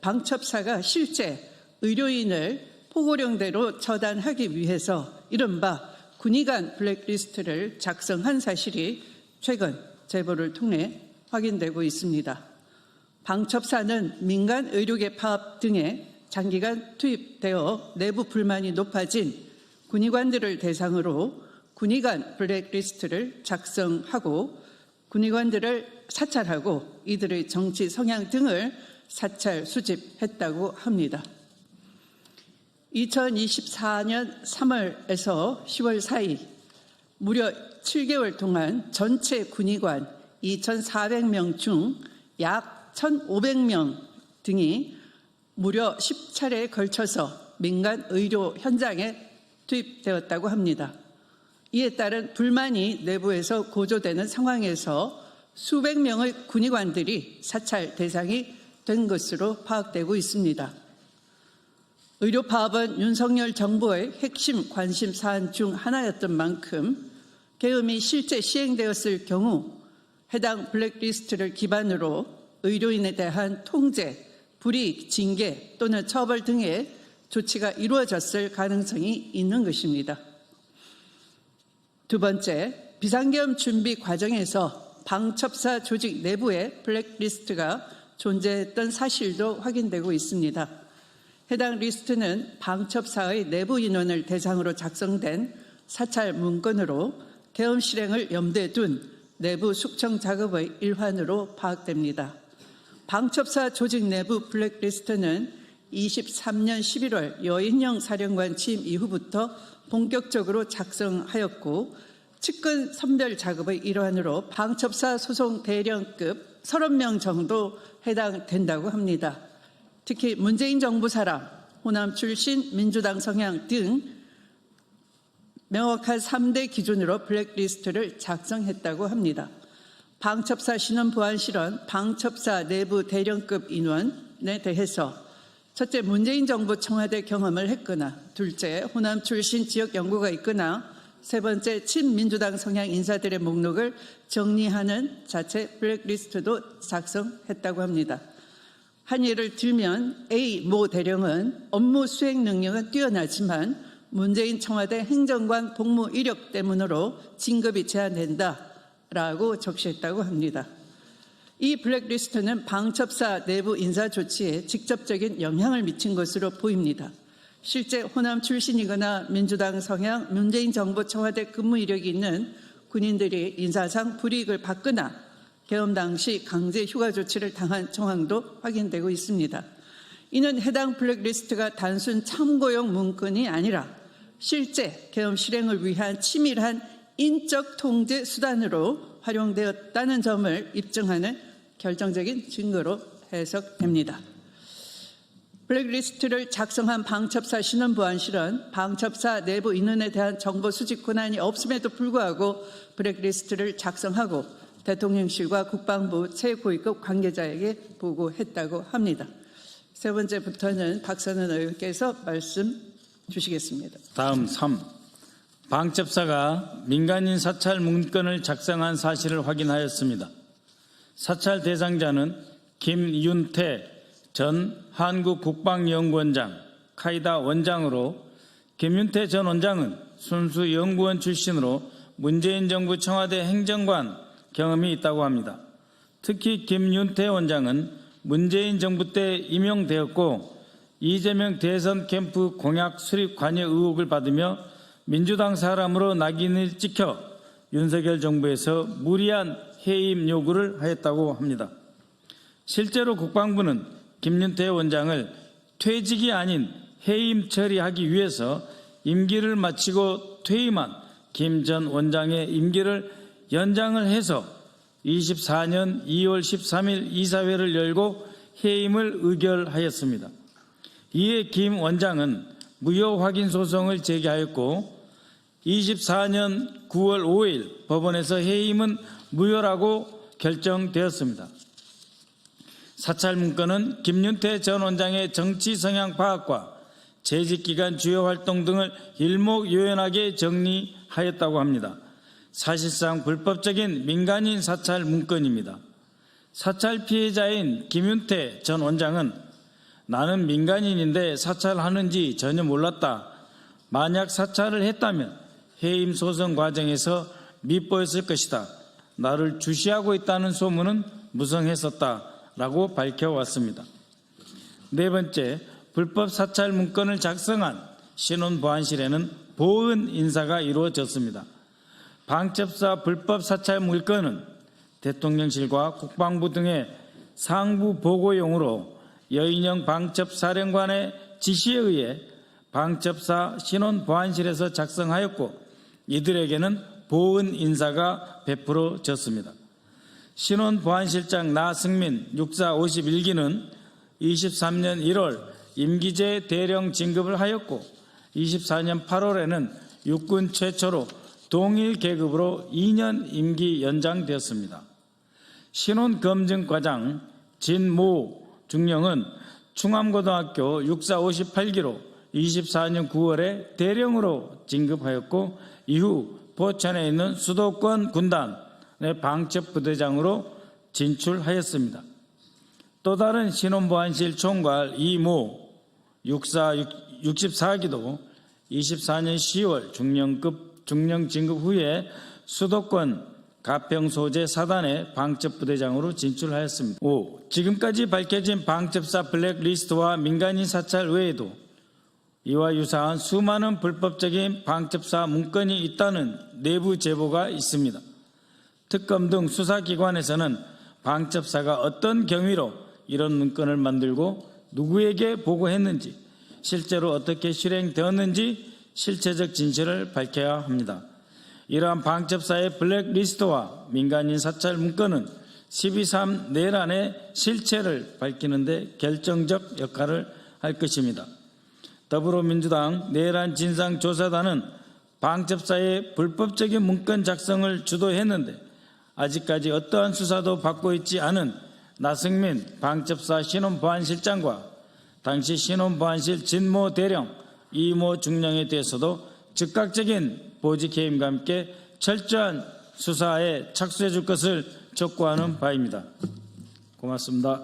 방첩사가 실제 의료인을 포고령대로 처단하기 위해서 이른바 군의관 블랙리스트를 작성한 사실이 최근 제보를 통해 확인되고 있습니다. 방첩사는 민간 의료계 파업 등에 장기간 투입되어 내부 불만이 높아진 군의관들을 대상으로 군의관 블랙리스트를 작성하고 군의관들을 사찰하고 이들의 정치 성향 등을 사찰 수집했다고 합니다. 2024년 3월에서 10월 사이 무려 7개월 동안 전체 군의관 2,400명 중 약 1,500명 등이 무려 10차례에 걸쳐서 민간 의료 현장에 투입되었다고 합니다. 이에 따른 불만이 내부에서 고조되는 상황에서 수백 명의 군의관들이 사찰 대상이 된 것으로 파악되고 있습니다. 의료 파업은 윤석열 정부의 핵심 관심 사안 중 하나였던 만큼 계엄이 실제 시행되었을 경우 해당 블랙리스트를 기반으로 의료인에 대한 통제, 불이익, 징계 또는 처벌 등의 조치가 이루어졌을 가능성이 있는 것입니다. 두 번째, 비상계엄 준비 과정에서 방첩사 조직 내부에 블랙리스트가 존재했던 사실도 확인되고 있습니다. 해당 리스트는 방첩사의 내부 인원을 대상으로 작성된 사찰 문건으로 계엄 실행을 염두에 둔 내부 숙청 작업의 일환으로 파악됩니다. 방첩사 조직 내부 블랙리스트는 23년 11월 여인영 사령관 취임 이후부터 본격적으로 작성하였고 측근 선별 작업의 일환으로 방첩사 소속 대령급 30명 정도 해당된다고 합니다. 특히 문재인 정부 사람, 호남 출신, 민주당 성향 등 명확한 3대 기준으로 블랙리스트를 작성했다고 합니다. 방첩사 신원 보안 실현, 방첩사 내부 대령급 인원에 대해서 첫째, 문재인 정부 청와대 경험을 했거나 둘째, 호남 출신 지역 연고가 있거나 세 번째, 친민주당 성향 인사들의 목록을 정리하는 자체 블랙리스트도 작성했다고 합니다. 한 예를 들면 A 모 대령은 업무 수행 능력은 뛰어나지만 문재인 청와대 행정관 복무 이력 때문으로 진급이 제한된다라고 적시했다고 합니다. 이 블랙리스트는 방첩사 내부 인사 조치에 직접적인 영향을 미친 것으로 보입니다. 실제 호남 출신이거나 민주당 성향, 문재인 정부 청와대 근무 이력이 있는 군인들이 인사상 불이익을 받거나 계엄 당시 강제 휴가 조치를 당한 정황도 확인되고 있습니다. 이는 해당 블랙리스트가 단순 참고용 문건이 아니라 실제 계엄 실행을 위한 치밀한 인적 통제 수단으로 활용되었다는 점을 입증하는 결정적인 증거로 해석됩니다. 블랙리스트를 작성한 방첩사 신원보안 실은 방첩사 내부 인원에 대한 정보 수집 권한이 없음에도 불구하고 블랙리스트를 작성하고 대통령실과 국방부 최고위급 관계자에게 보고했다고 합니다. 세 번째부터는 박선원 의원께서 말씀 주시겠습니다. 다음 3. 방첩사가 민간인 사찰 문건을 작성한 사실을 확인하였습니다. 사찰 대상자는 김윤태 전 한국국방연구원장, 카이다 원장으로 김윤태 전 원장은 순수 연구원 출신으로 문재인 정부 청와대 행정관 경험이 있다고 합니다. 특히 김윤태 원장은 문재인 정부 때 임용되었고 이재명 대선 캠프 공약 수립 관여 의혹을 받으며 민주당 사람으로 낙인을 찍혀 윤석열 정부에서 무리한 해임 요구를 하였다고 합니다. 실제로 국방부는 김윤태 원장을 퇴직이 아닌 해임 처리하기 위해서 임기를 마치고 퇴임한 김 전 원장의 임기를 연장을 해서 24년 2월 13일 이사회를 열고 해임을 의결하였습니다. 이에 김 원장은 무효 확인 소송을 제기하였고 24년 9월 5일 법원에서 해임은 무효라고 결정되었습니다. 사찰 문건은 김윤태 전 원장의 정치 성향 파악과 재직기간 주요 활동 등을 일목요연하게 정리하였다고 합니다. 사실상 불법적인 민간인 사찰 문건입니다. 사찰 피해자인 김윤태 전 원장은 나는 민간인인데 사찰하는지 전혀 몰랐다. 만약 사찰을 했다면 해임 소송 과정에서 밉보였을 것이다. 나를 주시하고 있다는 소문은 무성했었다라고 밝혀왔습니다. 네 번째, 불법 사찰 문건을 작성한 신원보안실에는 보은 인사가 이루어졌습니다. 방첩사 불법 사찰 문건은 대통령실과 국방부 등의 상부 보고용으로 여인영 방첩사령관의 지시에 의해 방첩사 신원보안실에서 작성하였고 이들에게는 보은 인사가 베풀어졌습니다. 신원보안실장 나승민 육사 51기는 23년 1월 임기제 대령 진급을 하였고 24년 8월에는 육군 최초로 동일 계급으로 2년 임기 연장되었습니다. 신원검증과장 진모 중령은 충암고등학교 육사 58기로 24년 9월에 대령으로 진급하였고 이후 포천에 있는 수도권 군단의 방첩부대장으로 진출하였습니다. 또 다른 신원보안실 총괄 이모 육사 64기도 24년 10월 중령 진급 후에 수도권 가평 소재 사단의 방첩부대장으로 진출하였습니다. 5. 지금까지 밝혀진 방첩사 블랙리스트와 민간인 사찰 외에도 이와 유사한 수많은 불법적인 방첩사 문건이 있다는 내부 제보가 있습니다. 특검 등 수사기관에서는 방첩사가 어떤 경위로 이런 문건을 만들고 누구에게 보고했는지, 실제로 어떻게 실행되었는지 실체적 진실을 밝혀야 합니다. 이러한 방첩사의 블랙리스트와 민간인 사찰 문건은 12.3 내란의 실체를 밝히는 데 결정적 역할을 할 것입니다. 더불어민주당 내란 진상조사단은 방첩사의 불법적인 문건 작성을 주도했는데 아직까지 어떠한 수사도 받고 있지 않은 나승민 방첩사 신원보안실장과 당시 신원보안실 진모 대령, 이모 중령에 대해서도 즉각적인 보직 해임과 함께 철저한 수사에 착수해 줄 것을 촉구하는 바입니다. 고맙습니다.